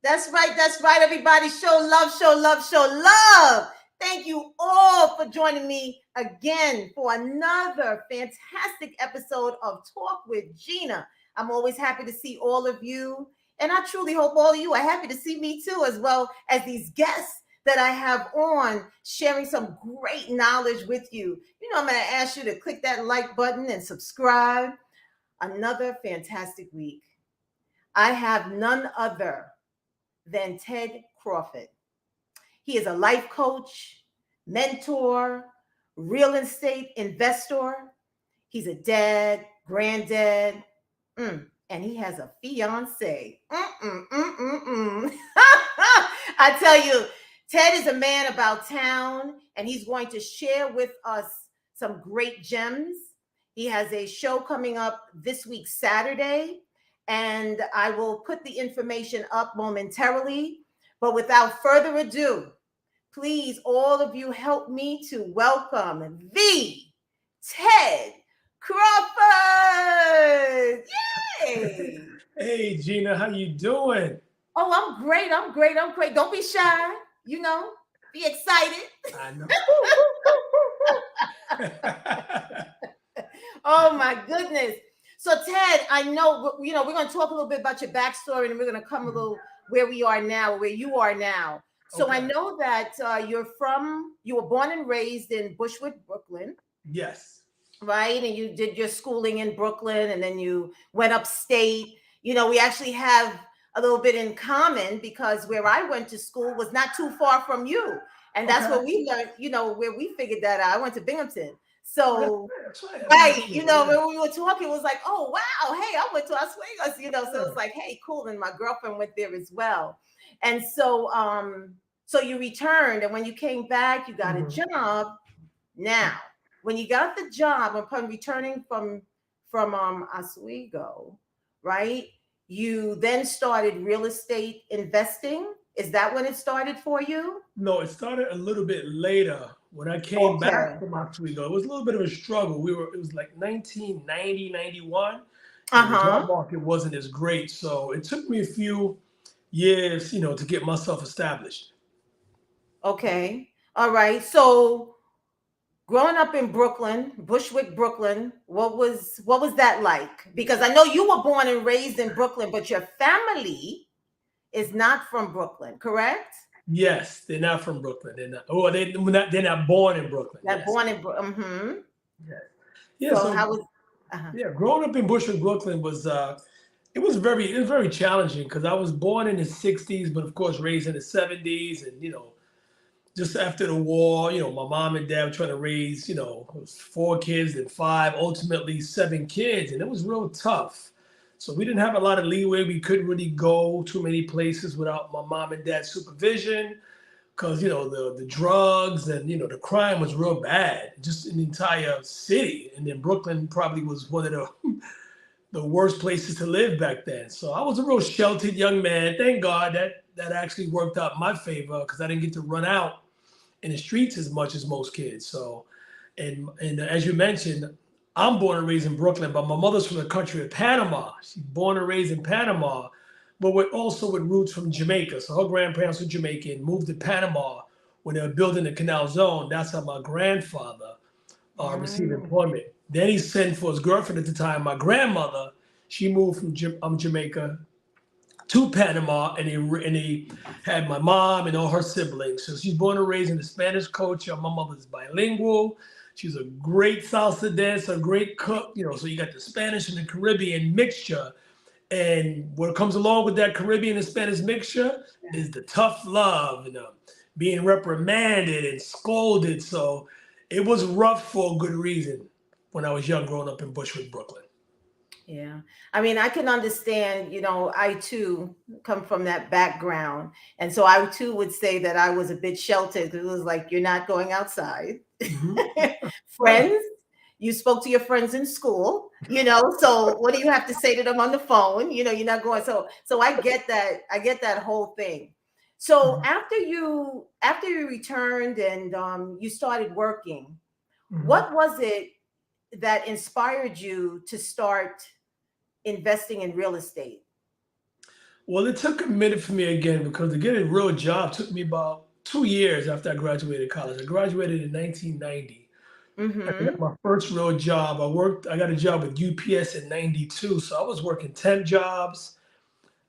That's right, everybody. Show love, show love, show love. Thank you all for joining me again for another fantastic episode of Talk with Gina. I'm always happy to see all of you, and I truly hope all of you are happy to see me too, as well as these guests that I have on sharing some great knowledge with you. I'm going to ask you to click that like button and subscribe. Another fantastic week. I have none other than Ted Crawford. He is a life coach, mentor, real estate investor. He's a dad, granddad, and he has a fiance. I tell you, Ted is a man about town, and he's going to share with us some great gems. He has a show coming up this week, Saturday, and I will put the information up momentarily. But without further ado, please, all of you, help me to welcome the Ted Crawford. Yay! Hey, Gina, how you doing? Oh, I'm great. I'm great. Don't be shy. Be excited. I know. Oh my goodness. So Ted, I know, we're going to talk a little bit about your backstory, and we're going to come a little where you are now. So okay. I know that you were born and raised in Bushwick, Brooklyn. Yes. Right. And you did your schooling in Brooklyn, and then you went upstate. We actually have a little bit in common, because where I went to school was not too far from you. And that's where we learned, where we figured that out. I went to Binghamton. So, right, when we were talking, it was like, oh, wow, hey, I went to Oswego, so it's like, hey, cool. And my girlfriend went there as well. And so, so you returned, and when you came back, you got a job. Now, when you got the job upon returning from Oswego, right, you then started real estate investing. Is that when it started for you? No, it started a little bit later. When I came back from Oswego, it was a little bit of a struggle. It was like 1990, 91. And the job market wasn't as great. So it took me a few years, to get myself established. Okay. All right. So growing up in Brooklyn, Bushwick, Brooklyn, what was that like? Because I know you were born and raised in Brooklyn, but your family is not from Brooklyn, correct? Yes, they're not from Brooklyn. They're not born in Brooklyn. Not born in Brooklyn. Yes. Yeah. So how was? Yeah, growing up in Bushwick, Brooklyn was it was very challenging, because I was born in the 60s, but of course raised in the 70s, and just after the war, my mom and dad were trying to raise, it was 4 kids and 5, ultimately 7 kids, and it was real tough. So we didn't have a lot of leeway. We couldn't really go too many places without my mom and dad's supervision, because, the drugs and, the crime was real bad, just in the entire city. And then Brooklyn probably was one of the worst places to live back then. So I was a real sheltered young man. Thank God that actually worked out in my favor, because I didn't get to run out in the streets as much as most kids. So, and as you mentioned, I'm born and raised in Brooklyn, but my mother's from the country of Panama. She's born and raised in Panama, but also with roots from Jamaica. So her grandparents were Jamaican, moved to Panama when they were building the Canal Zone. That's how my grandfather received employment. Then he sent for his girlfriend at the time, my grandmother. She moved from Jamaica to Panama, and he had my mom and all her siblings. So she's born and raised in the Spanish culture. My mother's bilingual. She's a great salsa dancer, a great cook. So you got the Spanish and the Caribbean mixture. And what comes along with that Caribbean and Spanish mixture is the tough love, being reprimanded and scolded. So it was rough for a good reason when I was young, growing up in Bushwick, Brooklyn. Yeah. I mean, I can understand, I too come from that background. And so I too would say that I was a bit sheltered, because it was like, you're not going outside. Friends, you spoke to your friends in school, so what do you have to say to them on the phone? You're not going. So I get that. I get that whole thing. So after you returned and you started working, what was it that inspired you to start investing in real estate? Well, it took a minute for me again because to get a real job took me about 2 years after I graduated college. I graduated in 1990. I got Mm-hmm. my first real job. I got a job with UPS in 92. So I was working temp jobs.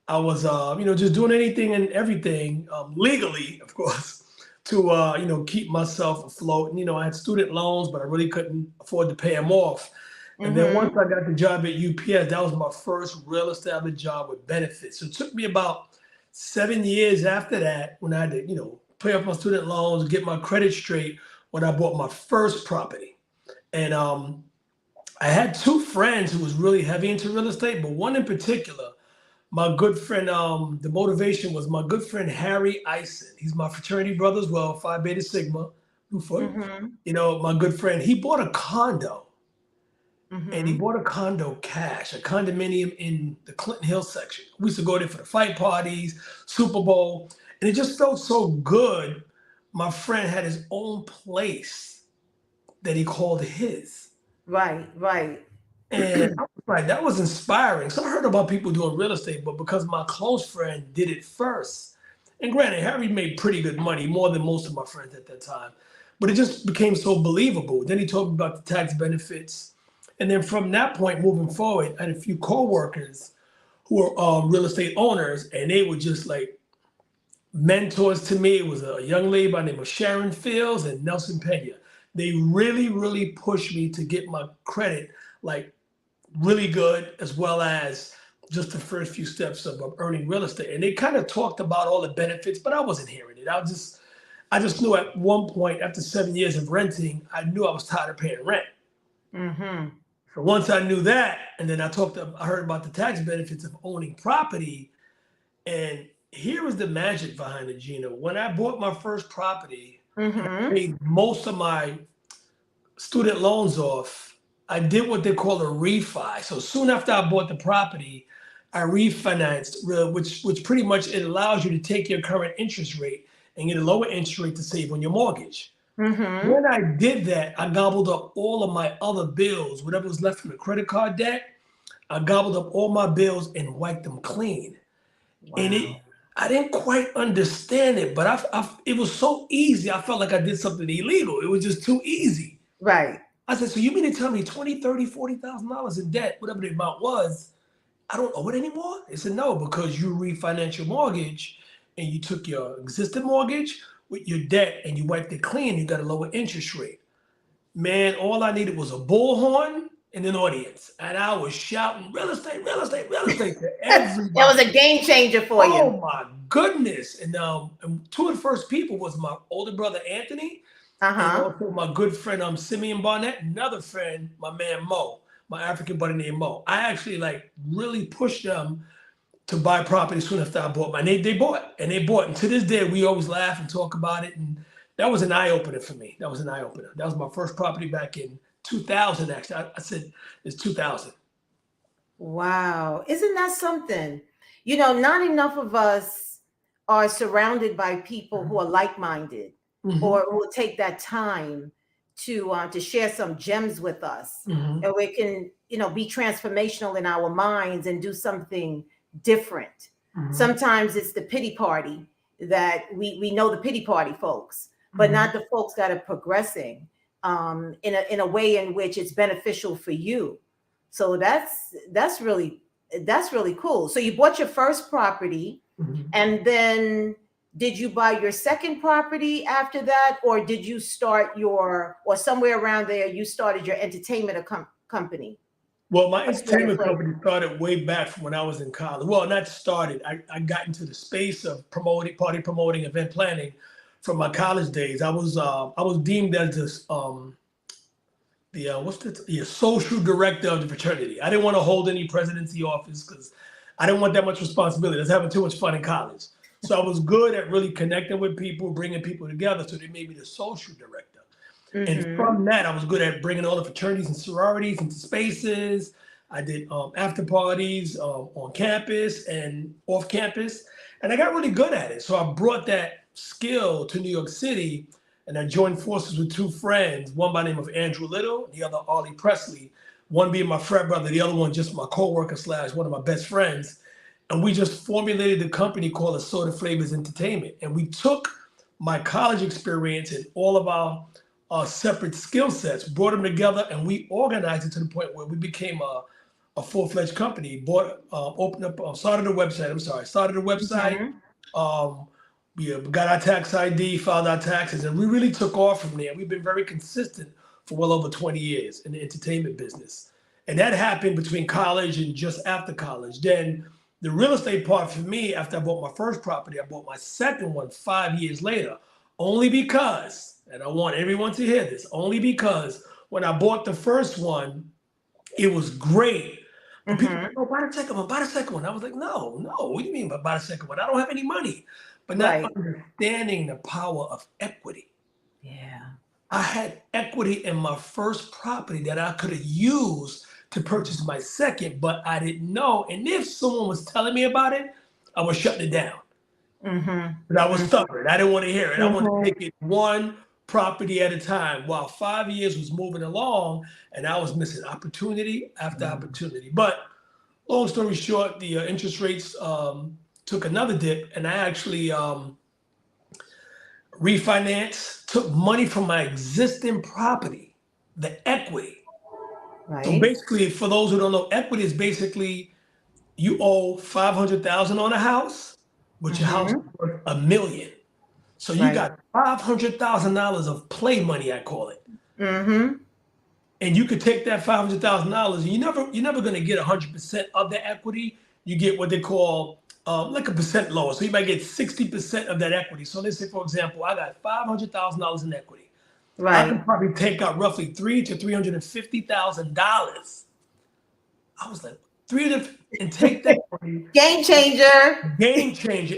I was, just doing anything and everything legally, of course, to, keep myself afloat. And, I had student loans, but I really couldn't afford to pay them off. And then once Mm-hmm. I got the job at UPS, that was my first real established job with benefits. So it took me about 7 years after that when I had to, pay off my student loans, get my credit straight, when I bought my first property. And I had two friends who was really heavy into real estate, but one in particular, my good friend, the motivation was my good friend Harry Eisen. He's my fraternity brother as well, Phi Beta Sigma, Newfoot. Mm-hmm. My good friend, he bought a condo and he Mm-hmm. bought a condo cash, a condominium in the Clinton Hill section. We used to go there for the fight parties, Super Bowl, and it just felt so good. My friend had his own place that he called his. Right, right. And I was like, that was inspiring. So I heard about people doing real estate, but because my close friend did it first, and granted, Harry made pretty good money, more than most of my friends at that time, but it just became so believable. Then he told me about the tax benefits. And then from that point moving forward, I had a few coworkers who were real estate owners, and they were just like mentors to me. It was a young lady by the name of Sharon Fields and Nelson Pena. They really, really pushed me to get my credit like really good, as well as just the first few steps of earning real estate. And they kind of talked about all the benefits, but I wasn't hearing it. I just knew at one point after 7 years of renting, I knew I was tired of paying rent. Mm-hmm. So once I knew that, and then I heard about the tax benefits of owning property. And here was the magic behind it, Gina. When I bought my first property, and I Mm-hmm. paid most of my student loans off, I did what they call a refi. So soon after I bought the property, I refinanced, which pretty much it allows you to take your current interest rate and get a lower interest rate to save on your mortgage. Mm-hmm. When I did that, I gobbled up all of my other bills, whatever was left from the credit card debt. I gobbled up all my bills and wiped them clean. And Wow. I didn't quite understand it, but it was so easy. I felt like I did something illegal. It was just too easy. Right. I said, so you mean to tell me 20, 30, $40,000 in debt, whatever the amount was, I don't owe it anymore? They said, no, because you refinance your mortgage and you took your existing mortgage with your debt and you wiped it clean, you got a lower interest rate. Man, all I needed was a bullhorn and an audience. And I was shouting, real estate, real estate, real estate to It was everybody. a game changer for you. Oh my goodness. And two of the first people was my older brother, Anthony, and Uh-huh. also my good friend, Simeon Barnett, another friend, my man, Mo, my African buddy named Mo. I actually like really pushed them to buy property soon after I bought mine. They bought, and they bought. And to this day, we always laugh and talk about it. And that was an eye opener for me. That was an eye opener. That was my first property back in 2000. Actually, I said it's 2000. Wow. Isn't that something? Not enough of us are surrounded by people who are like-minded Mm-hmm. or who will take that time to share some gems with us. Mm-hmm. And we can, be transformational in our minds and do something different. Mm-hmm. Sometimes it's the pity party that we know the pity party folks, but Mm-hmm. not the folks that are progressing in a way in which it's beneficial for you. So that's really cool. So you bought your first property, Mm-hmm. and then did you buy your second property after that, or did you start or somewhere around there you started your entertainment company? Well, my Assorted entertainment Flavors. company started way back from when I was in college. Well, not started. I got into the space of party promoting, event planning from my college days. I was deemed as this the social director of the fraternity. I didn't want to hold any presidency office because I didn't want that much responsibility. I was having too much fun in college. So I was good at really connecting with people, bringing people together. So they made me the social director. And Mm-hmm. from that, I was good at bringing all the fraternities and sororities into spaces. I did after parties on campus and off campus. And I got really good at it. So I brought that skill to New York City, and I joined forces with two friends, one by the name of Andrew Little, the other Ollie Presley, one being my frat brother, the other one just my coworker / one of my best friends. And we just formulated a company called Assorted Flavors Entertainment. And we took my college experience and all of our separate skill sets, brought them together, and we organized it to the point where we became a full-fledged company. Started a website. Started a website. We got our tax ID, filed our taxes, and we really took off from there. We've been very consistent for well over 20 years in the entertainment business. And that happened between college and just after college. Then the real estate part for me, after I bought my first property, I bought my second one 5 years later, only because, and I want everyone to hear this, only because when I bought the first one, it was great. But people were like, oh, buy the second one, buy the second one. I was like, no, what do you mean buy the second one? I don't have any money. But not understanding the power of equity. Yeah. I had equity in my first property that I could have used to purchase my second, but I didn't know. And if someone was telling me about it, I was shutting it down. But I was stubborn. I didn't want to hear it. I wanted to take it one property at a time while 5 years was moving along and I was missing opportunity after opportunity. But long story short, the interest rates took another dip, and I actually refinanced, took money from my existing property, the equity. Right. So basically, for those who don't know, equity is basically you owe $500,000 on a house, but your house is worth $1 million. So you got $500,000 of play money, I call it. And you could take that $500,000, and you're never going to get 100% of the equity. You get what they call like a percent lower. So you might get 60% of that equity. So let's say, for example, I got $500,000 in equity. I can probably take out roughly $300,000 to $350,000. I was like, and take that money. Game changer,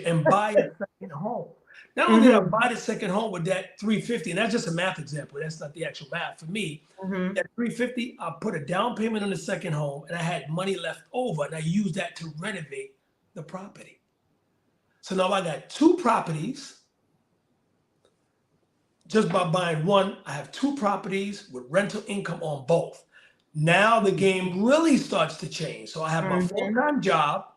and buy a second home. Not only did I buy the second home with that $350,000, and that's just a math example. That's not the actual math for me. That $350,000, I put a down payment on the second home, and I had money left over, and I used that to renovate the property. So now I got two properties. Just by buying one, I have two properties with rental income on both. Now the game really starts to change. So I have my full-time job.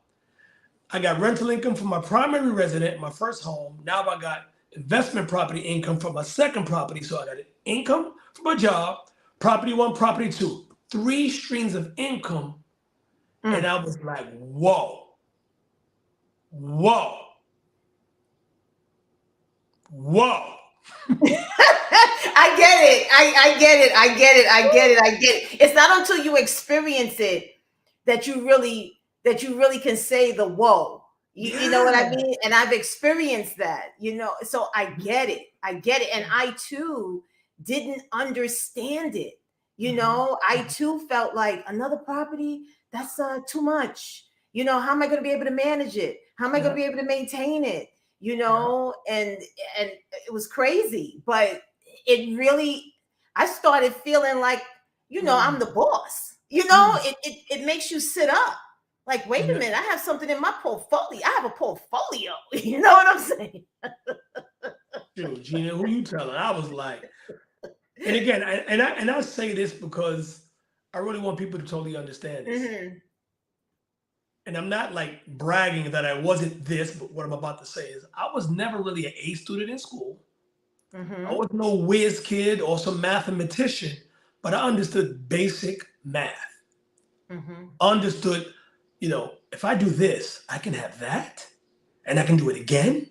I got rental income from my primary resident, my first home. Now I got investment property income from my second property. So I got income from my job, property one, property two, 3 streams of income. And I was like, whoa. I get it. I get it. It's not until you experience it that you really can say the whoa. You know what I mean? And I've experienced that, so I get it. And I too didn't understand it. I too felt like another property, that's too much. How am I going to be able to manage it? How am I going to be able to maintain it? And it was crazy, but it really, I started feeling like, I'm the boss. It makes you sit up. Like, wait a minute, I have something in my portfolio. I have a portfolio. You know what I'm saying? Dude, Gina, who you telling? I was like, and again, I say this because I really want people to totally understand this. And I'm not like bragging that I wasn't this, but what I'm about to say is I was never really an A student in school. I was no whiz kid or some mathematician, but I understood basic math. Understood, if I do this, I can have that, and I can do it again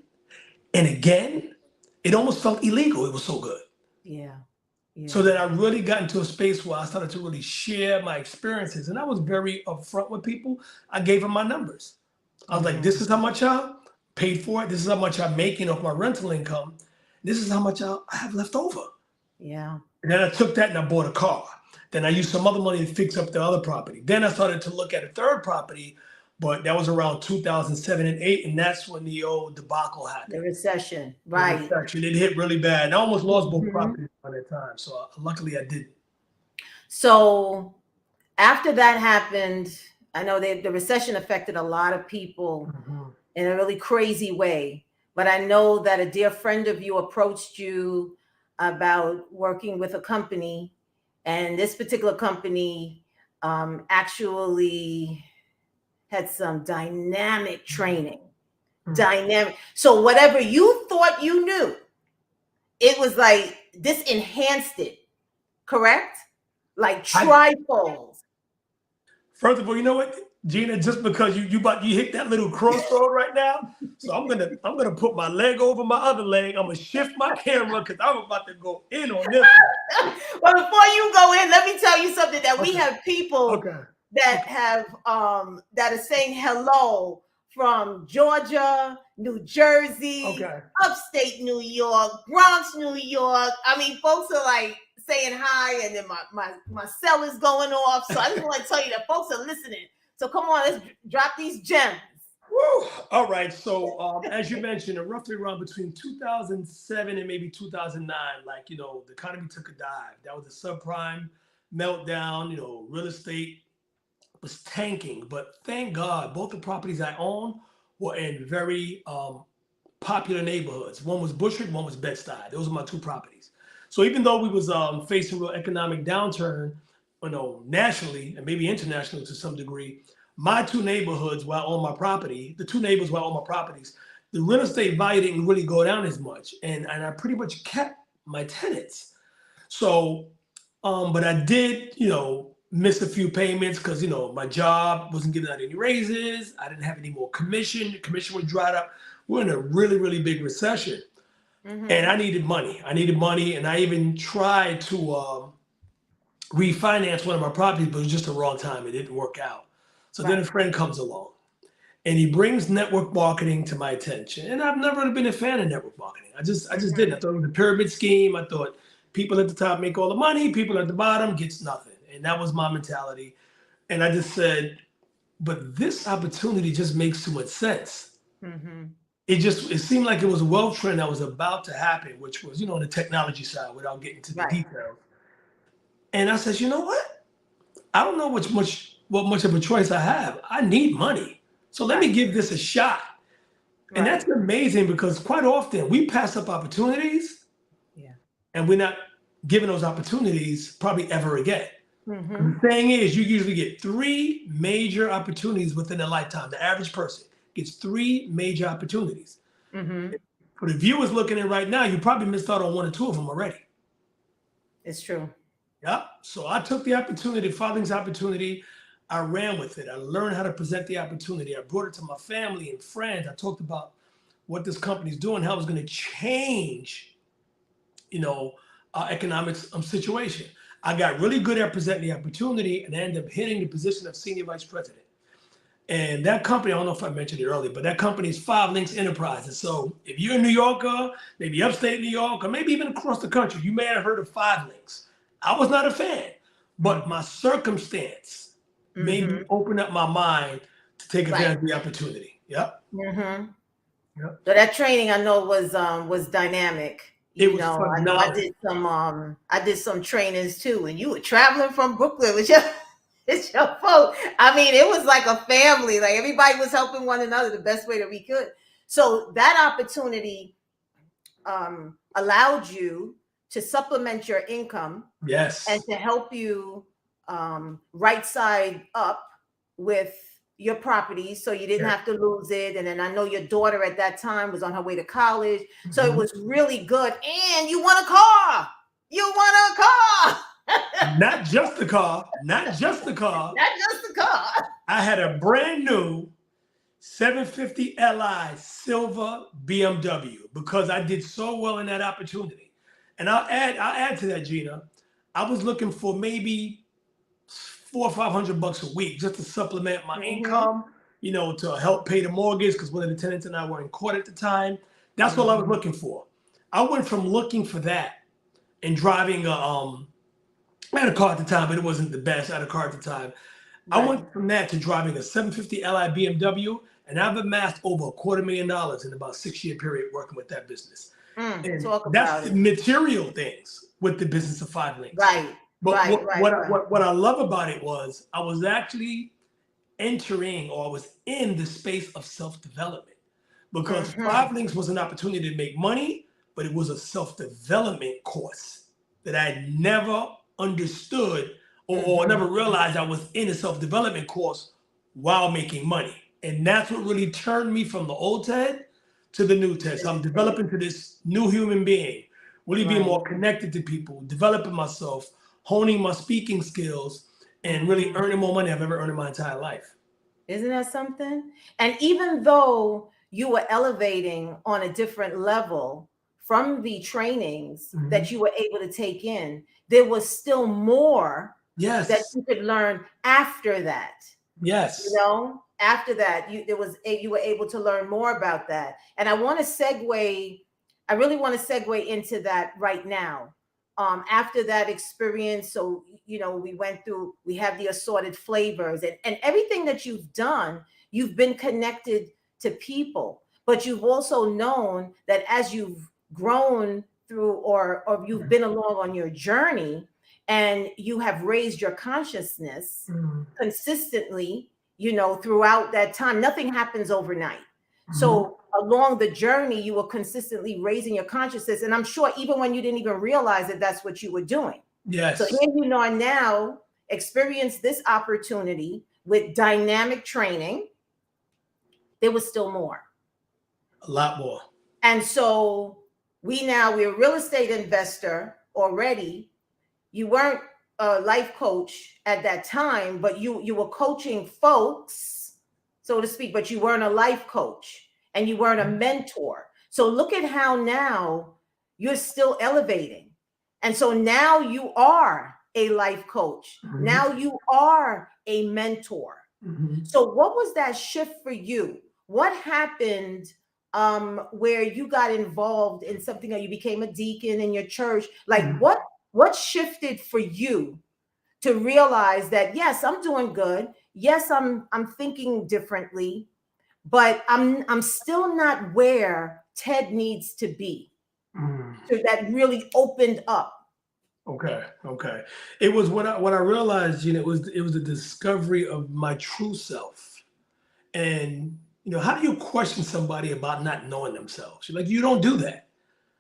and again. It almost felt illegal. It was so good. Yeah. So that I really got into a space where I started to really share my experiences. And I was very upfront with people. I gave them my numbers. I was like, this is how much I paid for it. This is how much I'm making off my rental income. This is how much I have left over. Yeah. And then I took that and I bought a car. Then I used some other money to fix up the other property. Then I started to look at a third property, but that was around 2007 and 2008. And that's when the old debacle happened. The recession, right. The recession, it hit really bad. And I almost lost both properties by that time. So luckily I didn't. So after that happened, I know the recession affected a lot of people in a really crazy way. But I know that a dear friend of you approached you about working with a company. And this particular company actually had some dynamic training. Dynamic. So whatever you thought you knew, it was like this enhanced it, correct? Like trifold. First of all, you know what, Gina, just because you hit that little crossroad right now, so I'm gonna put my leg over my other leg. I'm gonna shift my camera because I'm about to go in on this one. Well, before you go in, let me tell you something that we have people that have that are saying hello from Georgia, New Jersey, upstate New York, Bronx, New York. I mean, folks are like saying hi, and then my cell is going off. So I just want to tell you that folks are listening. So come on, let's drop these gems. Woo. All right. So as you mentioned, roughly around between 2007 and maybe 2009, like, you know, the economy took a dive. That was a subprime meltdown. You know, real estate was tanking. But thank God, both the properties I own were in very popular neighborhoods. One was Bushwick, one was Bed-Stuy. Those were my two properties. So even though we was facing real economic downturn, you know, nationally and maybe internationally to some degree, my two neighborhoods where I own my property, the two neighbors where I own my properties, the real estate value didn't really go down as much. And I pretty much kept my tenants. So, but I did, you know, miss a few payments because, you know, my job wasn't giving out any raises. I didn't have any more commission. The commission was dried up. We're in a really, really big recession. And I needed money. And I even tried to refinance one of my properties, but it was just the wrong time. It didn't work out. So then a friend comes along and he brings network marketing to my attention. And I've never really been a fan of network marketing. I just didn't. I thought it was a pyramid scheme. I thought people at the top make all the money, people at the bottom gets nothing. And that was my mentality. And I just said, but this opportunity just makes too much sense. It seemed like it was a wealth trend that was about to happen, which was, you know, on the technology side without getting to the details. And I said, you know what? I don't know what much of a choice I have. I need money. So let me give this a shot. And that's amazing because quite often we pass up opportunities and we're not given those opportunities probably ever again. The thing is, you usually get 3 major opportunities within a lifetime. The average person gets 3 major opportunities. For the viewers looking in right now, you probably missed out on 1 or 2 of them already. It's true. Yep. So I took the opportunity, Father's opportunity. I ran with it. I learned how to present the opportunity. I brought it to my family and friends. I talked about what this company's doing, how it's going to change, you know, our economic situation. I got really good at presenting the opportunity and I ended up hitting the position of senior vice president. And that company, I don't know if I mentioned it earlier, but that company is 5 Links Enterprises. So if you're a New Yorker, maybe upstate New York, or maybe even across the country, you may have heard of 5 Links. I was not a fan, but my circumstance made me open up my mind to take advantage of the opportunity. Yep. So that training I know was dynamic. You know, I know I did some trainings too, and you were traveling from Brooklyn with your folks. I mean, it was like a family. Like everybody was helping one another the best way that we could. So that opportunity allowed you to supplement your income, and to help you right side up with your property, so you didn't have to lose it. And then I know your daughter at that time was on her way to college, so it was really good. And you won a car. Not just the car. I had a brand new 750 Li silver BMW because I did so well in that opportunity. And I'll add to that, Gina. I was looking for maybe $400 or $500 a week just to supplement my income, you know, to help pay the mortgage because one of the tenants and I were in court at the time. That's all I was looking for. I went from looking for that and driving I had a car at the time, but it wasn't the best. I had a car at the time. I went from that to driving a 750 Li BMW, and I've amassed over $250,000 in about a 6-year period working with that business. And that's the material things with the business of 5 Links. But what I love about it was I was actually entering, or I was in the space of self-development, because 5 Links was an opportunity to make money, but it was a self-development course that I had never understood or never realized I was in a self-development course while making money. And that's what really turned me from the old Ted to the new Ted. So I'm developing to this new human being, really being more connected to people, developing myself, honing my speaking skills, and really earning more money I've ever earned in my entire life. Isn't that something? And even though you were elevating on a different level from the trainings that you were able to take in, there was still more that you could learn after that. Yes. You know, after that, you were able to learn more about that. And I want to segue, I really want to segue into that right now. After that experience, so you know, we have the assorted flavors and everything that you've done, you've been connected to people, but you've also known that as you've grown through or you've been along on your journey and you have raised your consciousness consistently, you know, throughout that time. Nothing happens overnight. So along the journey, you were consistently raising your consciousness. And I'm sure even when you didn't even realize that that's what you were doing. Yes. So here you are now, experience this opportunity with dynamic training. There was still more. A lot more. And so we're a real estate investor already. You weren't a life coach at that time, but you were coaching folks, so to speak, but you weren't a life coach and you weren't a mentor. So look at how now you're still elevating. And so now you are a life coach. Now you are a mentor. So what was that shift for you? What happened where you got involved in something, or you became a deacon in your church? Like what shifted for you to realize that, yes, I'm doing good. Yes, I'm thinking differently, but I'm still not where Ted needs to be. So that really opened up. Okay. It was when I realized, you know, it was the discovery of my true self. And you know, how do you question somebody about not knowing themselves? Like, you don't do that.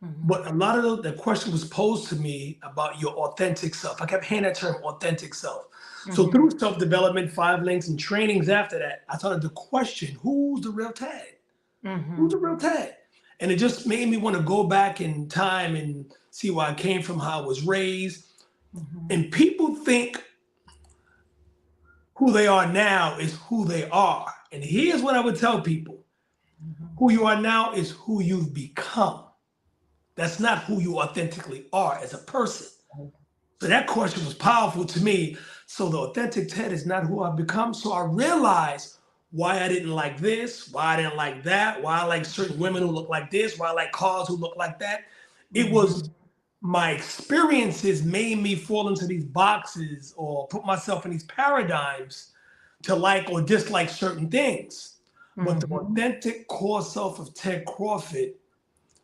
But a lot of the question was posed to me about your authentic self. I kept hearing that term, authentic self. So through self-development, 5 links and trainings after that, I started to question, who's the real Ted? Who's the real Ted? And it just made me want to go back in time and see where I came from, how I was raised. And people think who they are now is who they are. And here's what I would tell people. Who you are now is who you've become. That's not who you authentically are as a person. So that question was powerful to me. So the authentic Ted is not who I've become. So I realized why I didn't like this, why I didn't like that, why I like certain women who look like this, why I like cars who look like that. It was my experiences made me fall into these boxes or put myself in these paradigms to like or dislike certain things. But the authentic core self of Ted Crawford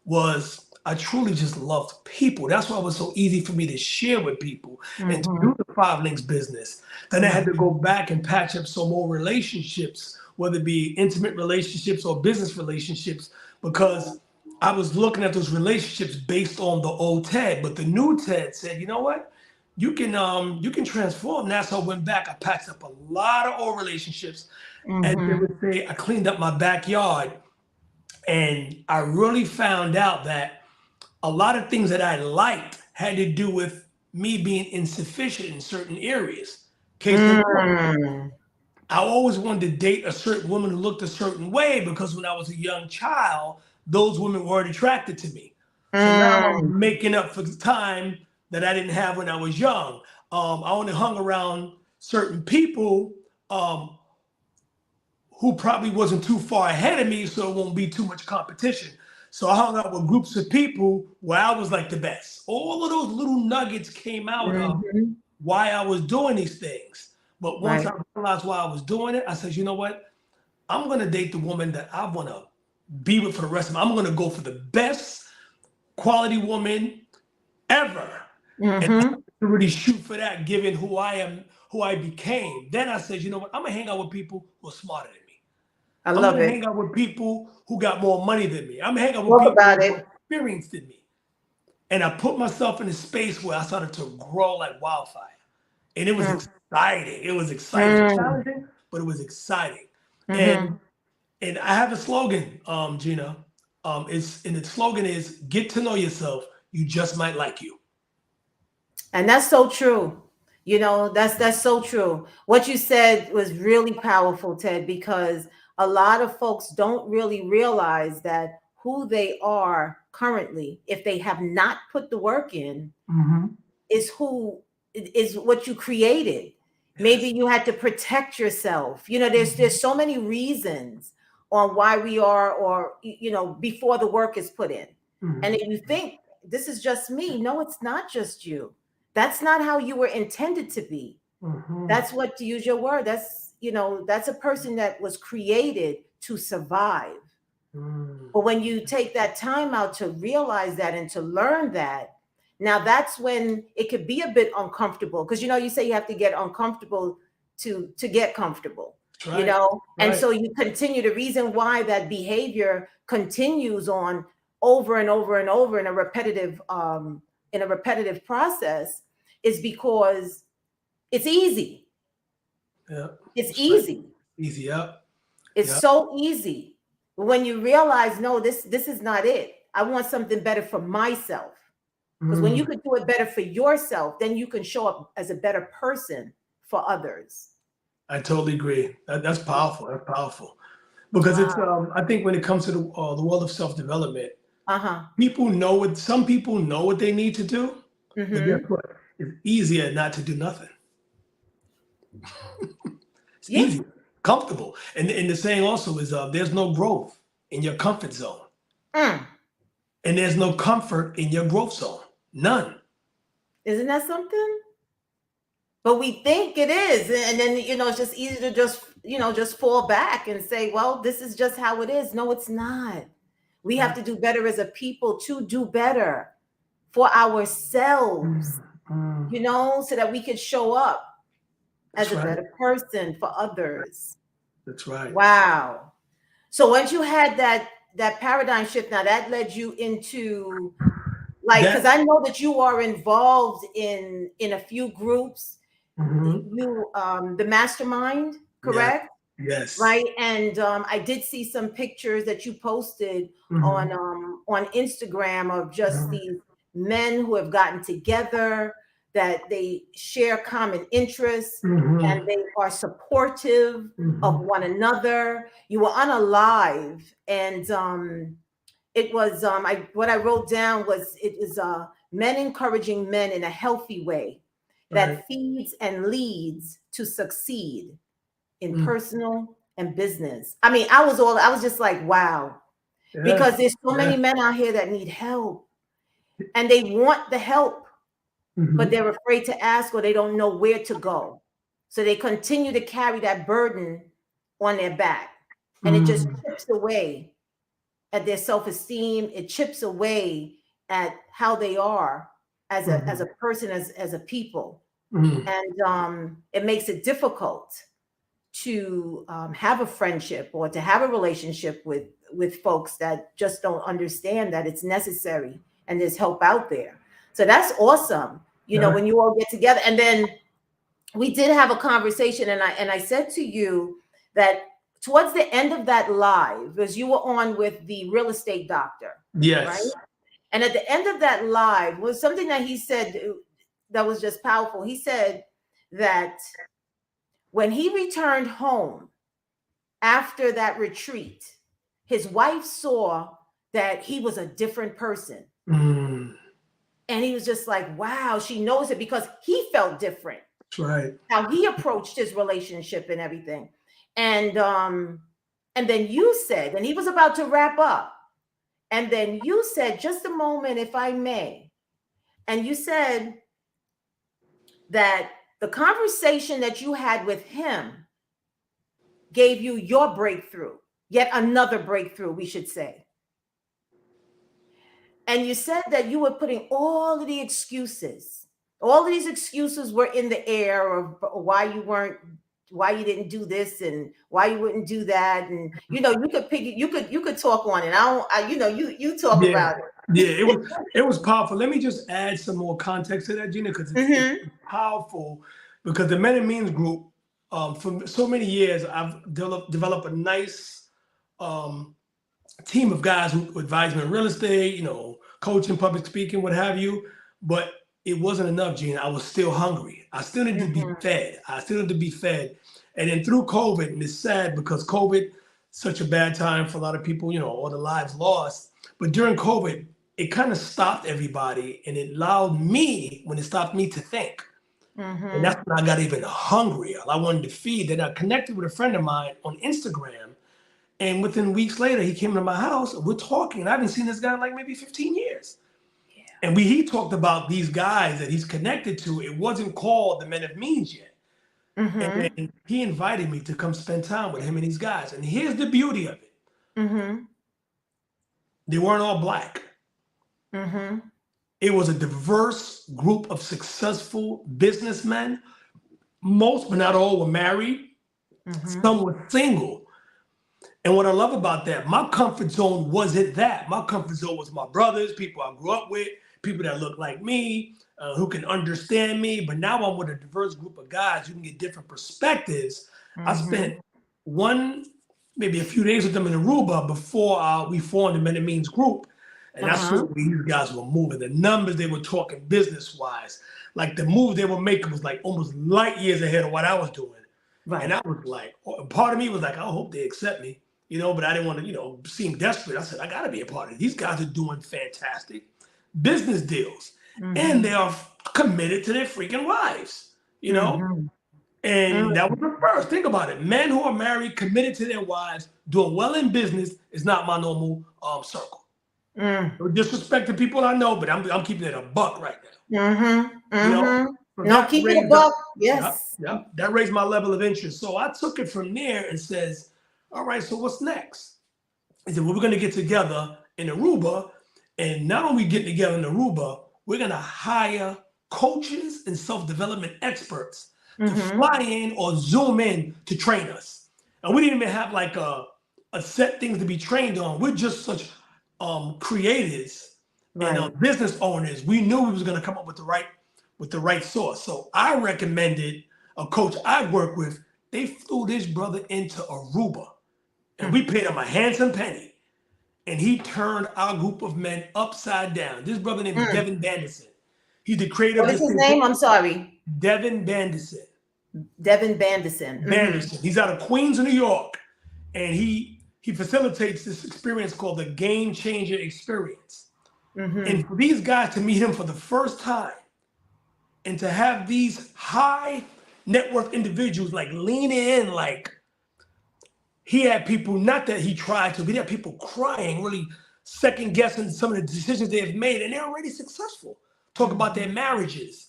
was, I truly just loved people. That's why it was so easy for me to share with people and to do the 5 links business. Then I had to go back and patch up some more relationships, whether it be intimate relationships or business relationships, because I was looking at those relationships based on the old Ted. But the new Ted said, you know what? You can transform. That's how I went back. I patched up a lot of old relationships. And they would say, I cleaned up my backyard. And I really found out that a lot of things that I liked had to do with me being insufficient in certain areas. Case in point, I always wanted to date a certain woman who looked a certain way because when I was a young child, those women weren't attracted to me. So now I'm making up for the time that I didn't have when I was young. I only hung around certain people who probably wasn't too far ahead of me, so it won't be too much competition. So I hung out with groups of people where I was like the best. All of those little nuggets came out of why I was doing these things. But once I realized why I was doing it, I said, you know what? I'm going to date the woman that I want to be with for the rest of my life. I'm going to go for the best quality woman ever. And really shoot for that, given who I am, who I became. Then I said, you know what? I'm going to hang out with people who are smarter than me. I'm going to hang out with people who got more money than me. I'm going to hang out with people who are more experienced than me. And I put myself in a space where I started to grow like wildfire. And it was exciting. It was exciting. Challenging, but it was exciting. And I have a slogan, Gina. The slogan is "Get to know yourself. You just might like you." And that's so true. You know, that's so true. What you said was really powerful, Ted, because a lot of folks don't really realize that who they are currently, if they have not put the work in, is what you created. Maybe you had to protect yourself. You know, there's so many reasons on why we are, or before the work is put in. And if you think this is just me, no, it's not just you. That's not how you were intended to be. That's what, to use your word, that's a person that was created to survive. But when you take that time out to realize that and to learn that, now that's when it could be a bit uncomfortable, because you say you have to get uncomfortable to get comfortable. Right. And so you continue. The reason why that behavior continues on over and over and over in a repetitive process is because it's easy. Yeah. It's easy. Easy up. It's so easy. When you realize, no, this is not it. I want something better for myself. Because when you can do it better for yourself, then you can show up as a better person for others. I totally agree. That's powerful. That's powerful. Because it's I think when it comes to the world of self-development, some people know what they need to do, but guess what? It's easier not to do nothing. It's easy, comfortable. And the saying also is there's no growth in your comfort zone. And there's no comfort in your growth zone. None. Isn't that something? But we think it is. And then, it's just easy to just fall back and say, well, this is just how it is. No, it's not. We have to do better as a people to do better for ourselves, so that we could show up as a better person for others. That's right. Wow. So once you had that paradigm shift, now that led you into, like, because I know that you are involved in a few groups. The mastermind, correct? Yes. Right. And I did see some pictures that you posted on Instagram of just these men who have gotten together, that they share common interests and they are supportive of one another. You were on a live, and it was what I wrote down was, it is men encouraging men in a healthy way that feeds and leads to succeed in personal and business. I mean, I was just like, wow, because there's so many men out here that need help, and they want the help, but they're afraid to ask, or they don't know where to go. So they continue to carry that burden on their back, and it just chips away at their self-esteem. It chips away at how they are as a person, as a people. And it makes it difficult to have a friendship or to have a relationship with folks that just don't understand that it's necessary and there's help out there. So that's awesome. When you all get together. And then we did have a conversation, and I said to you that towards the end of that live, as you were on with the real estate doctor. Yes. Right? And at the end of that live was something that he said that was just powerful. He said that when he returned home after that retreat, his wife saw that he was a different person. And he was just like, wow, she knows it, because he felt different. That's right. How he approached his relationship and everything. And then you said, and he was about to wrap up, and then you said, just a moment, if I may. And you said that the conversation that you had with him gave you your breakthrough, yet another breakthrough, we should say. And you said that you were putting all of the excuses, all of these excuses were in the air of why you didn't do this and why you wouldn't do that. And, you could talk on it. You talk about it. Yeah, it was powerful. Let me just add some more context to that, Gina, because it's powerful. Because the Men and Means group, for so many years, I've developed a nice team of guys who advise me in real estate, coaching, public speaking, what have you. But it wasn't enough, Gina. I was still hungry. I still needed to be fed. And then through COVID, and it's sad because COVID, such a bad time for a lot of people, all the lives lost. But during COVID, it kind of stopped everybody, and it allowed me, when it stopped me, to think. And that's when I got even hungrier. I wanted to feed. Then I connected with a friend of mine on Instagram. And within weeks later, he came to my house. We're talking. And I haven't seen this guy in like maybe 15 years. Yeah. And he talked about these guys that he's connected to. It wasn't called the Men of Means yet. And then he invited me to come spend time with him and these guys. And here's the beauty of it. They weren't all Black. It was a diverse group of successful businessmen. Most, but not all, were married. Some were single. And what I love about that, my comfort zone wasn't that. My comfort zone was my brothers, people I grew up with, people that look like me, who can understand me. But now I'm with a diverse group of guys who can get different perspectives. I spent maybe a few days with them in Aruba before we formed the Men of Means group. And I saw where these guys were moving. The numbers they were talking business-wise, like the move they were making was like almost light years ahead of what I was doing. Right. And I was like, part of me was like, I hope they accept me, but I didn't want to, seem desperate. I said, I got to be a part of it. These guys are doing fantastic business deals. And they are committed to their freaking wives, And that was the first. Think about it. Men who are married, committed to their wives, doing well in business is not my normal circle. No disrespect to people I know, but I'm keeping it a buck right now. No, keep it a buck. Yes. Yeah. That raised my level of interest. So I took it from there and says, all right, so what's next? He said, well, we're going to get together in Aruba. And not only getting together in Aruba, we're going to hire coaches and self-development experts to fly in or zoom in to train us. And we didn't even have like a set things to be trained on. We're just such creators and business owners. We knew we was going to come up with the right source. So I recommended a coach I work with. They flew this brother into Aruba, and we paid him a handsome penny, and he turned our group of men upside down. This brother named Devin Bandison. He's the creator. What is his name? I'm sorry. Devin Bandison. Devin Bandison. Bandison. He's out of Queens, New York, and he facilitates this experience called the Game Changer Experience. And for these guys to meet him for the first time and to have these high net worth individuals like lean in, like he had people, not that he tried to, but he had people crying, really second guessing some of the decisions they have made, and they're already successful. Talk about their marriages.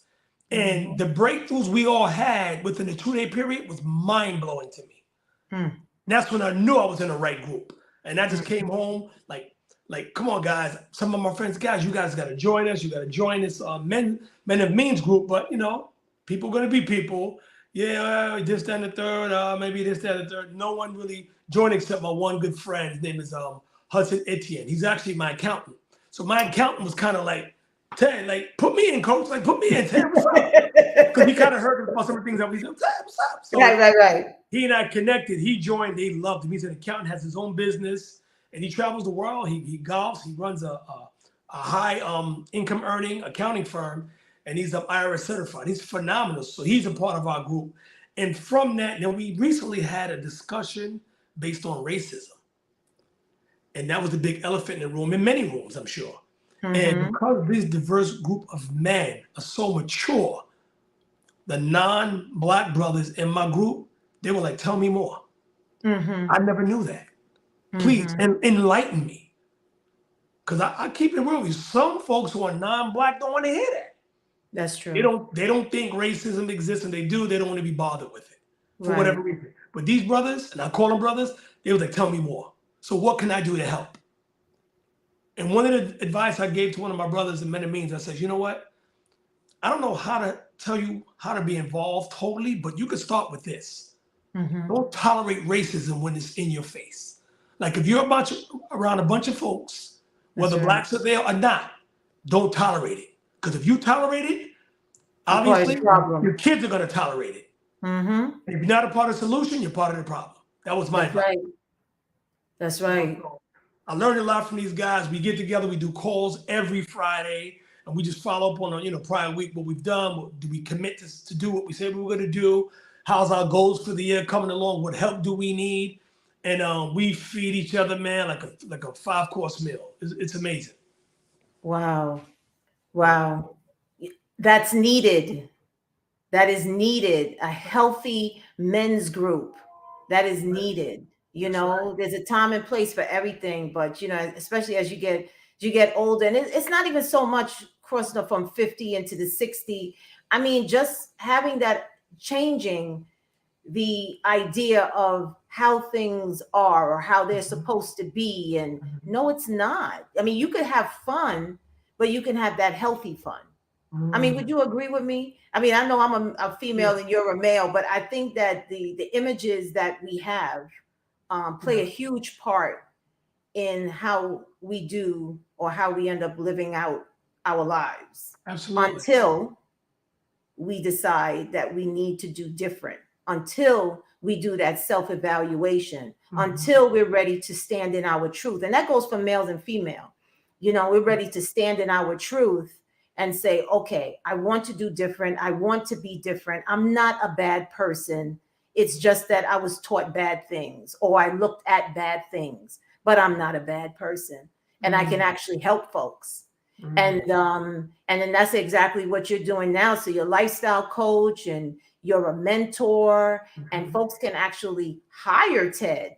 And the breakthroughs we all had within a 2-day period was mind blowing to me. That's when I knew I was in the right group. And I just came home like, come on, guys. Some of my friends, guys, you guys got to join us. You got to join this Men of Means group. But, people going to be people. Yeah, this, that, and the third. Maybe this, that, and the third. No one really joined except my one good friend. His name is Hudson Etienne. He's actually my accountant. So my accountant was kind of like, Ted, like, put me in, coach. Like, put me in, Ted. Because he kind of heard about some of the things that we said. What's up? So right. He and I connected. He joined. They loved him. He's an accountant, has his own business, and he travels the world. He golfs. He runs a high income earning accounting firm, and he's IRS certified. He's phenomenal. So he's a part of our group. And from that, we recently had a discussion based on racism. And that was the big elephant in the room, in many rooms, I'm sure. And because this diverse group of men are so mature, the non-Black brothers in my group, they were like, tell me more. I never knew that. Please, enlighten me. Because I keep it real with you. Some folks who are non-Black don't want to hear that. That's true. They don't think racism exists, and they do. They don't want to be bothered with it for whatever reason. But these brothers, and I call them brothers, they were like, tell me more. So what can I do to help? And one of the advice I gave to one of my brothers in Men of Means, I said, you know what? I don't know how to tell you how to be involved totally, but you can start with this. Don't tolerate racism when it's in your face. Like if you're around a bunch of folks, whether Blacks are there or not, don't tolerate it. Because if you tolerate it, obviously your kids are going to tolerate it. Mm-hmm. If you're not a part of the solution, you're part of the problem. That was my advice. Right. That's right. I learned a lot from these guys. We get together, we do calls every Friday, and we just follow up on a prior week, what we've done. What, do we commit to do what we said we were going to do? How's our goals for the year coming along? What help do we need? And we feed each other, man, like a 5-course meal. It's amazing. Wow. Wow. That's needed. That is needed. A healthy men's group. That is needed. There's a time and place for everything, but especially as you get older, and it's not even so much crossing up from 50 into the 60. I mean, just having that, changing the idea of how things are or how they're supposed to be. And no, it's not. I mean, you could have fun, but you can have that healthy fun. I mean, would you agree with me? I mean, I know I'm a female and you're a male, but I think that the images that we have play a huge part in how we do or how we end up living out our lives. Absolutely. Until we decide that we need to do different, until we do that self-evaluation, until we're ready to stand in our truth. And that goes for males and female. We're ready to stand in our truth and say, okay, I want to do different. I want to be different. I'm not a bad person. It's just that I was taught bad things or I looked at bad things, but I'm not a bad person. And I can actually help folks. And then that's exactly what you're doing now. So you're a lifestyle coach and you're a mentor, and folks can actually hire Ted.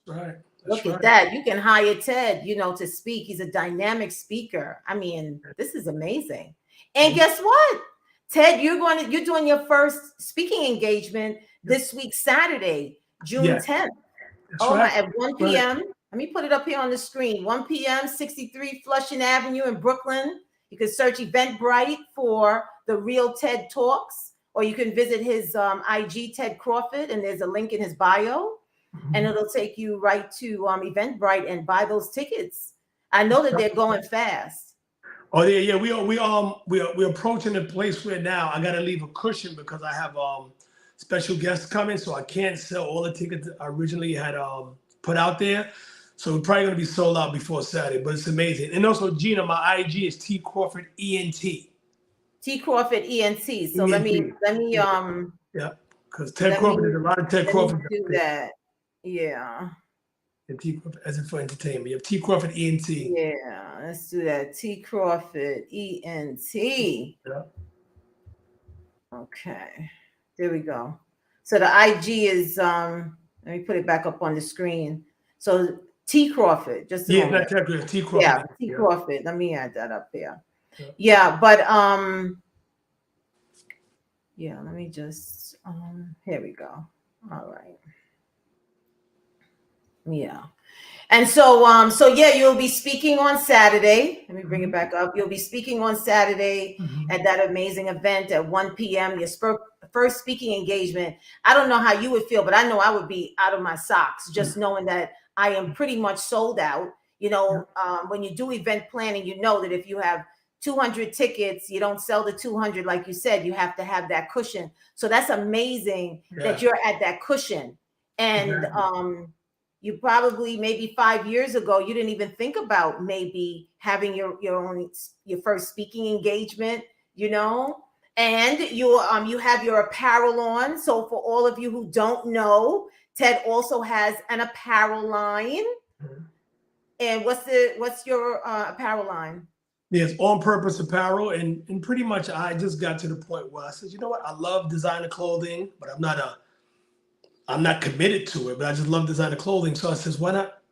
Right. Look at that. You can hire Ted, to speak. He's a dynamic speaker. I mean, this is amazing. And guess what? Ted, you're doing your first speaking engagement this week, Saturday, June 10th. At 1 p.m. Right. Let me put it up here on the screen. 1 p.m., 63 Flushing Avenue in Brooklyn. You can search Eventbrite for the Real TED Talks, or you can visit his IG, Ted Crawford, and there's a link in his bio. And it'll take you right to Eventbrite and buy those tickets. I know that they're going fast. Oh yeah. We're approaching the place where now I got to leave a cushion because I have special guests coming, so I can't sell all the tickets I originally had put out there. So we're probably gonna be sold out before Saturday, but it's amazing. And also, Gina, my IG is T Crawford ENT. T Crawford ENT. So let me yeah, because Ted Crawford, there's a lot of Ted Crawford. Do that. Yeah. And T Crawford, as in for entertainment. You have T Crawford ENT. Yeah, let's do that. T Crawford ENT. Yeah. Okay. There we go. So the IG is let me put it back up on the screen. So T Crawford, just a moment. T Crawford. Yeah, T Crawford. Let me add that up there. Yeah, but yeah, let me just here we go. All right. Yeah. And so yeah, you'll be speaking on Saturday. Let me bring it back up. You'll be speaking on Saturday at that amazing event at 1 p.m. Your first speaking engagement. I don't know how you would feel, but I know I would be out of my socks just knowing that I am pretty much sold out. When you do event planning, you know that if you have 200 tickets, you don't sell the 200, like you said, you have to have that cushion. So that's amazing that you're at that cushion. And you probably maybe 5 years ago, you didn't even think about maybe having your first speaking engagement, and you have your apparel on. So for all of you who don't know, Ted also has an apparel line. And what's your apparel line? Yes, on purpose apparel, and pretty much I just got to the point where I said, you know what, I love designer clothing, but I'm not committed to it, but I just love designer clothing. So I says, why not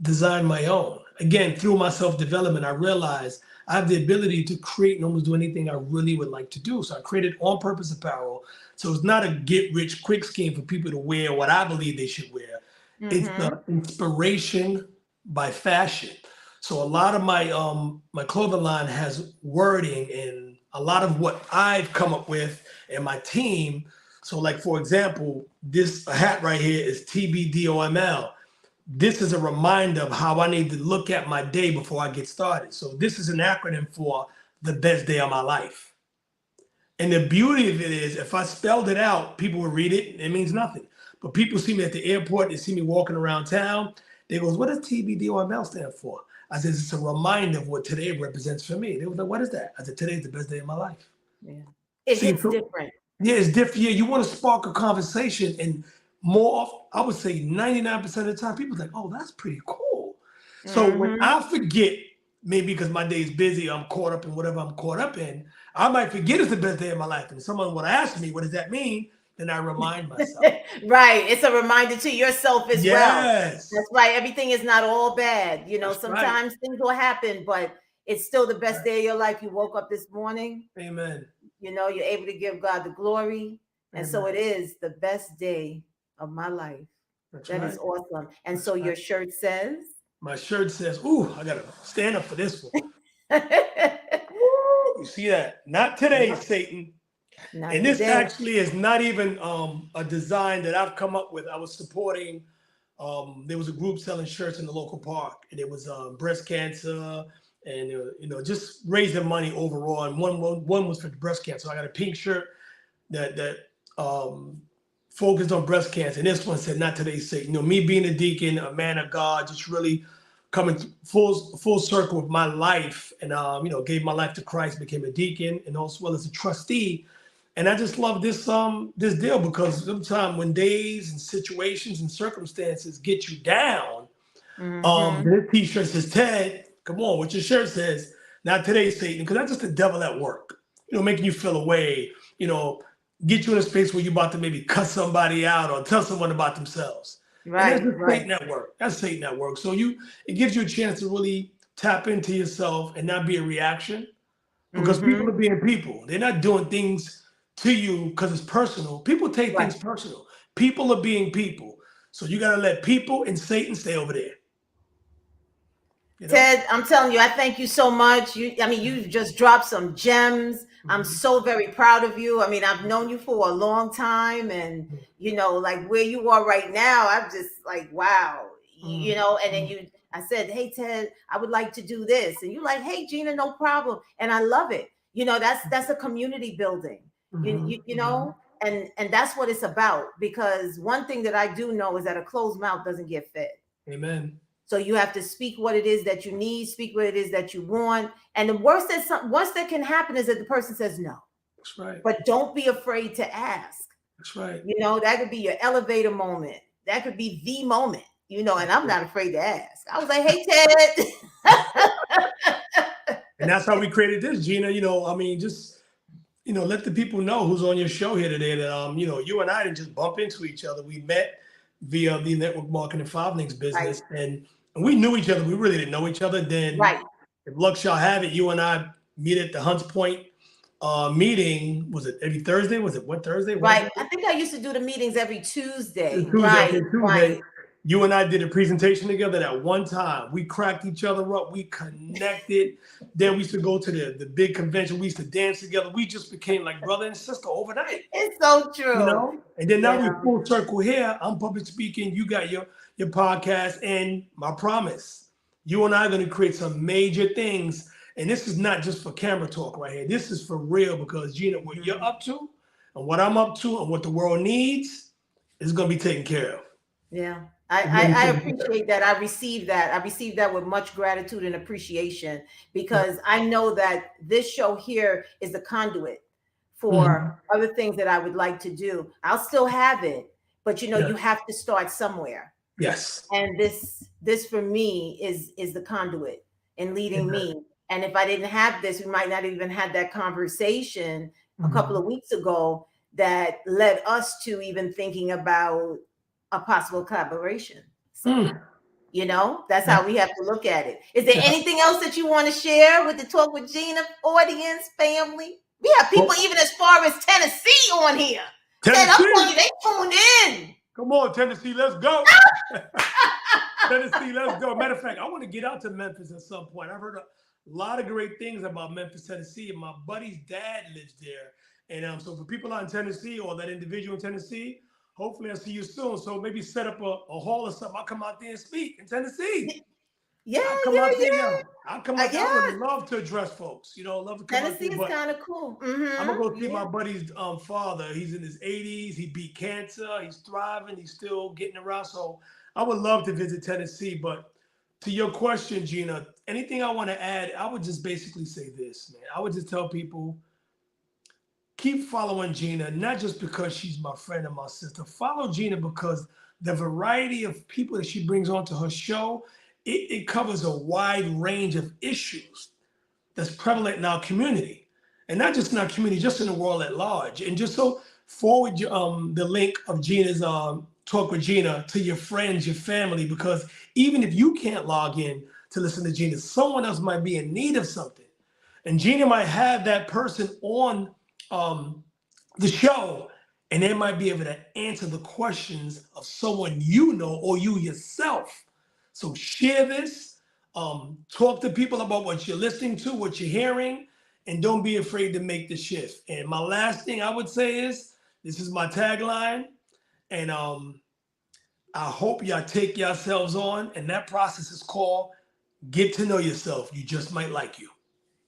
design my own? Again, through my self-development, I realized I have the ability to create and almost do anything I really would like to do. So I created on purpose apparel. So it's not a get rich quick scheme for people to wear what I believe they should wear. It's the inspiration by fashion. So a lot of my my clothing line has wording and a lot of what I've come up with and my team. So like, for example, this hat right here is TBDOML. This is a reminder of how I need to look at my day before I get started. So this is an acronym for the best day of my life. And the beauty of it is, if I spelled it out, people would read it. It means nothing. But people see me at the airport. They see me walking around town. They goes, what does TBDOML stand for? I said, it's a reminder of what today represents for me. They was like, what is that? I said, today's the best day of my life. Yeah. It hits different. Yeah, it's different. Yeah, you want to spark a conversation. And I would say 99% of the time, people like, oh, that's pretty cool. So when I forget, maybe because my day is busy, I'm caught up in whatever I'm caught up in, I might forget it's the best day of my life. And someone would ask me, what does that mean? Then I remind myself. Right. It's a reminder to yourself as well. Yes. That's right. Everything is not all bad. You know, sometimes things will happen, but it's still the best day of your life. You woke up this morning. Amen. You know, you're able to give God the glory. And so it is the best day of my life. That is awesome. And so your shirt says? My shirt says, ooh, I got to stand up for this one. Ooh, you see that? Not today, Satan. Not and this actually is not even a design that I've come up with. I was supporting, there was a group selling shirts in the local park, and it was breast cancer and, you know, just raising money overall. And one was for breast cancer. So I got a pink shirt that focused on breast cancer. And this one said, not today, Satan. You know, me being a deacon, a man of God, just really coming full circle with my life, and you know, gave my life to Christ, became a deacon, and as well as a trustee. And I just love this deal, because sometimes when days and situations and circumstances get you down, this T-shirt says, Ted, come on, what your shirt says, not today, Satan, because that's just the devil at work, you know, making you feel away, you know, get you in a space where you're about to maybe cut somebody out or tell someone about themselves. Right. And that's Satan at work. That's Satan at work. So it gives you a chance to really tap into yourself and not be a reaction, because people are being people. They're not doing things to you because it's personal. People take things personal. People are being people. So you got to let people and Satan stay over there. You know? Ted, I'm telling you, I thank you so much. You just dropped some gems. I'm so very proud of you. I mean, I've known you for a long time, and you know, like where you are right now, I'm just like, wow, you know. And then I said, hey, Ted, I would like to do this, and you're like, hey, Gina, no problem. And I love it. You know, that's a community building. You know, and that's what it's about. Because one thing that I do know is that a closed mouth doesn't get fed. Amen. So you have to speak what it is that you need, speak what it is that you want. And the worst that can happen is that the person says no. That's right. But don't be afraid to ask. That's right. You know, that could be your elevator moment. That could be the moment, you know, and I'm not afraid to ask. I was like, hey, Ted. And that's how we created this, Gina. You know, I mean, just, you know, let the people know who's on your show here today that, you know, you and I didn't just bump into each other. We met via the network marketing 5 Links business. Right. And we knew each other. We really didn't know each other. Then, if luck shall have it, you and I meet at the Hunts Point meeting. Was it every Thursday? Was it what Thursday? Right. I think I used to do the meetings every Tuesday. Tuesday. You and I did a presentation together at one time. We cracked each other up. We connected. Then we used to go to the big convention. We used to dance together. We just became like brother and sister overnight. It's so true. You know? And then now we're full circle here. I'm public speaking. You got your podcast, and my promise, you and I are going to create some major things. And this is not just for camera talk right here. This is for real, because Gina, what you're up to and what I'm up to and what the world needs is going to be taken care of. Yeah. I appreciate that. I received that with much gratitude and appreciation, because I know that this show here is the conduit for other things that I would like to do. I'll still have it, but you know, you have to start somewhere. Yes. And this for me is the conduit in leading me. And if I didn't have this, we might not even had that conversation a couple of weeks ago that led us to even thinking about a possible collaboration. So, you know, that's how we have to look at it. Is there anything else that you want to share with the Talk with Gina audience, family? We have people even as far as Tennessee on here. Tennessee. They tuned in. Come on, Tennessee, let's go. Tennessee, let's go. Matter of fact, I want to get out to Memphis at some point. I've heard a lot of great things about Memphis, Tennessee, and my buddy's dad lives there. And so for people out in Tennessee, or that individual in Tennessee, hopefully I'll see you soon. So maybe set up a hall or something. I'll come out there and speak in Tennessee. I'll come out there. I would love to address folks. Love to come out there. Tennessee is kind of cool. Mm-hmm. I'm gonna go see my buddy's father. He's in his 80s. He beat cancer. He's thriving. He's still getting around. So I would love to visit Tennessee. But to your question, Gina, anything I want to add, I would just basically say this, man. I would just tell people, keep following Gina, not just because she's my friend and my sister. Follow Gina because the variety of people that she brings onto her show, it covers a wide range of issues that's prevalent in our community. And not just in our community, just in the world at large. And just so forward the link of Gina's Talk with Gina to your friends, your family, because even if you can't log in to listen to Gina, someone else might be in need of something. And Gina might have that person on the show, and they might be able to answer the questions of someone you know or you yourself. So share this, talk to people about what you're listening to, what you're hearing, and don't be afraid to make the shift. And my last thing I would say is, this is my tagline, and I hope y'all take yourselves on, and that process is called get to know yourself. You just might like you.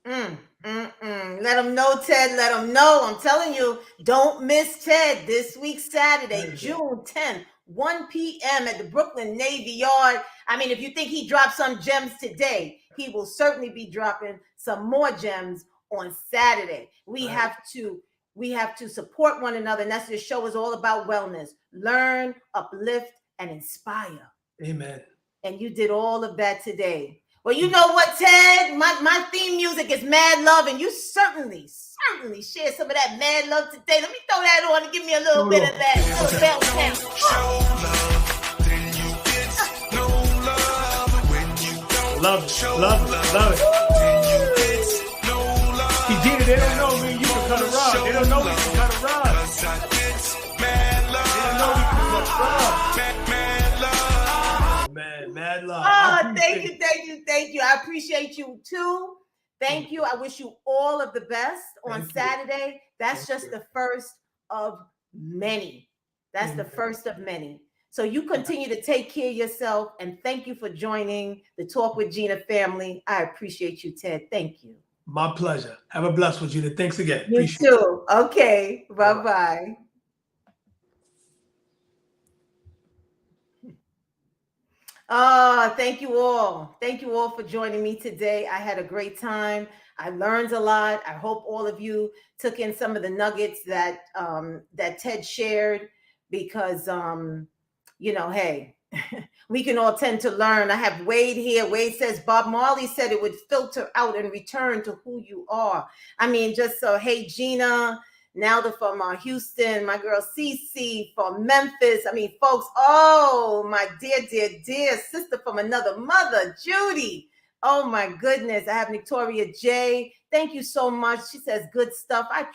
Let them know, Ted. Let them know. I'm telling you, don't miss Ted this week, Saturday, June 10th, 1 p.m. at the Brooklyn Navy Yard. I mean, if you think he dropped some gems today, he will certainly be dropping some more gems on Saturday. We have to support one another, and that's what this show is all about: wellness, learn, uplift, and inspire. Amen. And you did all of that today. Well, you know what, Ted? My theme music is Mad Love, and you certainly share some of that Mad Love today. Let me throw that on and give me a little bit of that. Love it. See, Gina, they don't know me. You can cut a rod. They don't know we can cut a rod. Mad love. Oh, thank you. I appreciate you too. Thank you. I wish you all of the best on Saturday. That's just the first of many. That's the first of many. So you continue to take care of yourself, and thank you for joining the Talk with Gina family. I appreciate you, Ted. Thank you. My pleasure. Have a blessed one, Gina. Thanks again. You too. Okay. Bye-bye. Thank you all. Thank you all for joining me today. I had a great time. I learned a lot. I hope all of you took in some of the nuggets that Ted shared, because hey, we can all tend to learn. I have Wade here. Wade says Bob Marley said it would filter out and return to who you are. I mean, just so, hey, Gina, Nalda from Houston, my girl CC from Memphis. I mean, folks, oh, my dear sister from another mother, Judy. Oh, my goodness. I have Victoria J. Thank you so much. She says good stuff. I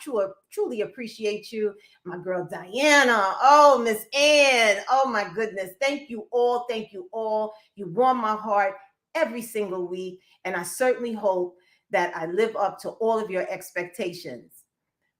truly appreciate you. My girl Diana. Oh, Miss Ann. Oh, my goodness. Thank you all. Thank you all. You warm my heart every single week. And I certainly hope that I live up to all of your expectations.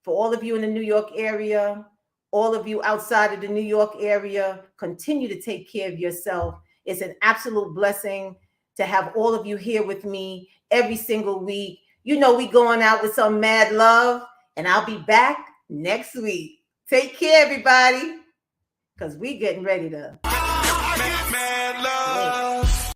For all of you in the New York area, all of you outside of the New York area, continue to take care of yourself. It's an absolute blessing to have all of you here with me every single week. You know, we going out with some mad love, and I'll be back next week. Take care, everybody, because we getting ready to mad love.